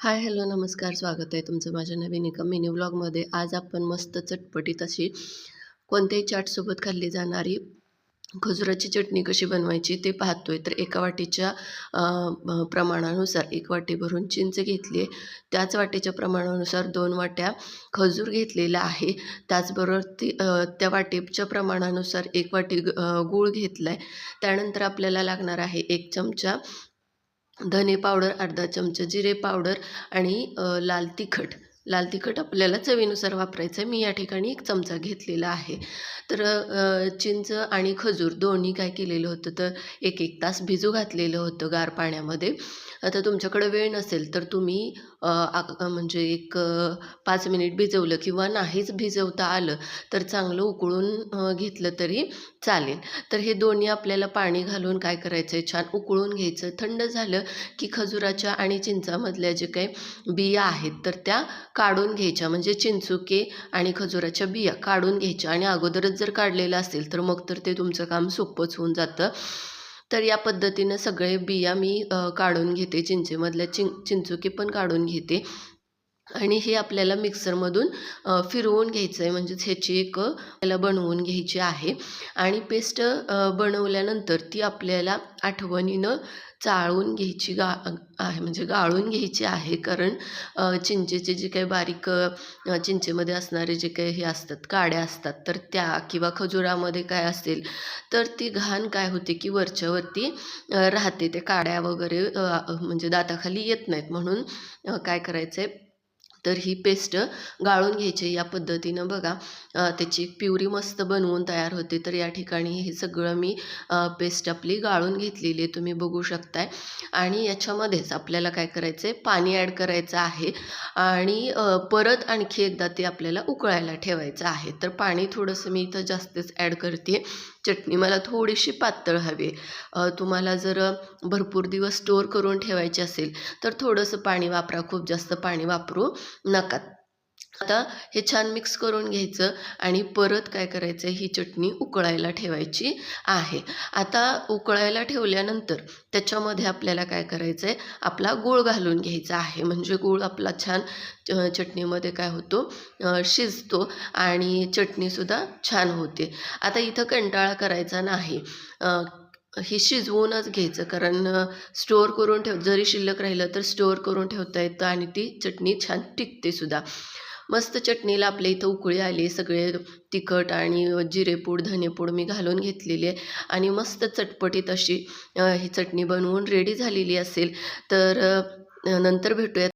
हाय, hello, नमस्कार. स्वागत आहे तुमचं माझ्या नवीन एका मिनी व्लॉगमध्ये. आज आपण मस्त चटपटीत अशी कोणत्याही चाटसोबत खाल्ली जाणारी खजुराची चटणी कशी बनवायची ते पाहतोय. तर एका वाटीच्या प्रमाणानुसार 1 वाटी भरून चिंच घेतली आहे. त्याच वाटीच्या प्रमाणानुसार 2 वाट्या खजूर घेतलेला आहे. त्याचबरोबर त्या वाटीच्या प्रमाणानुसार 1 वाटी गूळ घेतला आहे. त्यानंतर आपल्याला लागणार आहे 1 चमचा धने पावडर, अर्धा चमचा जिरे पावडर आणि लाल तिखट आपल्याला चवीनुसार वापरायचं आहे. मी या ठिकाणी 1 चमचा घेतलेला आहे. तर चिंच आणि खजूर दोन्ही काय केलेलं होतं, तर 1-1 तास भिजू घातलेलं होतं गार पाण्यामध्ये. आता तुमच्याकडे वेळ नसेल तर तुम्ही म्हणजे 5 मिनिट भिजवलं किंवा नाहीच भिजवता आलं तर चांगलं उकळून घेतलं तरी चालेल. तर हे दोन्ही आपल्याला पाणी घालून काय करायचं आहे, छान उकळून घ्यायचं. थंड झालं की खजुराच्या आणि चिंचामधल्या जे काही बिया आहेत तर त्या काढून घ्यायच्या. म्हणजे चिंचुके आणि खजुराच्या बिया काढून घ्यायच्या आणि अगोदरच जर काढलेलं असेल तर मग तर ते तुमचं काम सोपंच होऊन जातं. तर या पद्धतीनं सगळे बिया मी काढून घेते. चिंचेमधल्या चिंचुके पण काढून घेते आणि हे आपल्याला मिक्सरमधून फिरवून घ्यायचं आहे. म्हणजेच ह्याची एक आपल्याला बनवून घ्यायची आहे आणि पेस्ट बनवल्यानंतर ती आपल्याला आठवणीनं चाळून घ्यायची आहे, म्हणजे गाळून घ्यायची आहे. कारण चिंचेचे जे काही बारीक चिंचेमध्ये असणारे जे काही हे असतात, काड्या असतात, तर त्या किंवा खजुरामध्ये काय असेल तर ती घाण काय होते की वरच्यावरती राहते. ते काड्या वगैरे म्हणजे दाताखाली येत नाहीत. म्हणून काय करायचं आहे, तर ही पेस्ट गाळून घ्यायची या पद्धतीनं. बघा त्याची एक प्युरी मस्त बनवून तयार होते. तर या ठिकाणी हे सगळं मी पेस्ट आपली गाळून घेतलेली आहे, तुम्ही बघू शकताय. आणि याच्यामध्येच आपल्याला काय करायचं आहे, पाणी ॲड करायचं आहे आणि परत आणखी एकदा ते आपल्याला उकळायला ठेवायचं आहे. तर पाणी थोडंसं मी इथं जास्तच ॲड करते. चटणी मला थोडीशी पातळ हवी. तुम्हाला जर भरपूर दिवस स्टोअर करून ठेवायची असेल तर थोडंसं पाणी वापरा, खूप जास्त पाणी वापरू नका. आता हे छान मिक्स करून घ्यायचं आणि परत काय करायचं आहे, ही चटणी उकळायला ठेवायची आहे. आता उकळायला ठेवल्यानंतर त्याच्यामध्ये आपल्याला काय करायचं आहे, आपला गूळ घालून घ्यायचा आहे. म्हणजे गूळ आपला छान चटणीमध्ये काय होतो, शिजतो आणि चटणीसुद्धा छान होते. आता इथं कंटाळा करायचा नाही. हे शिजवूनच घ्यायचं, कारण स्टोअर करून जरी शिल्लक राहिलं तर स्टोअर करून ठेवता येतं आणि ती चटणी छान टिकते सुद्धा. मस्त चटणीला आपल्या इथं उकळी आली. सगळे तिखट आणि जिरेपूड, धनेपूड मी घालून घेतलेली आहे आणि मस्त चटपटीत अशी ही चटणी बनवून रेडी झालेली असेल. तर नंतर भेटूयात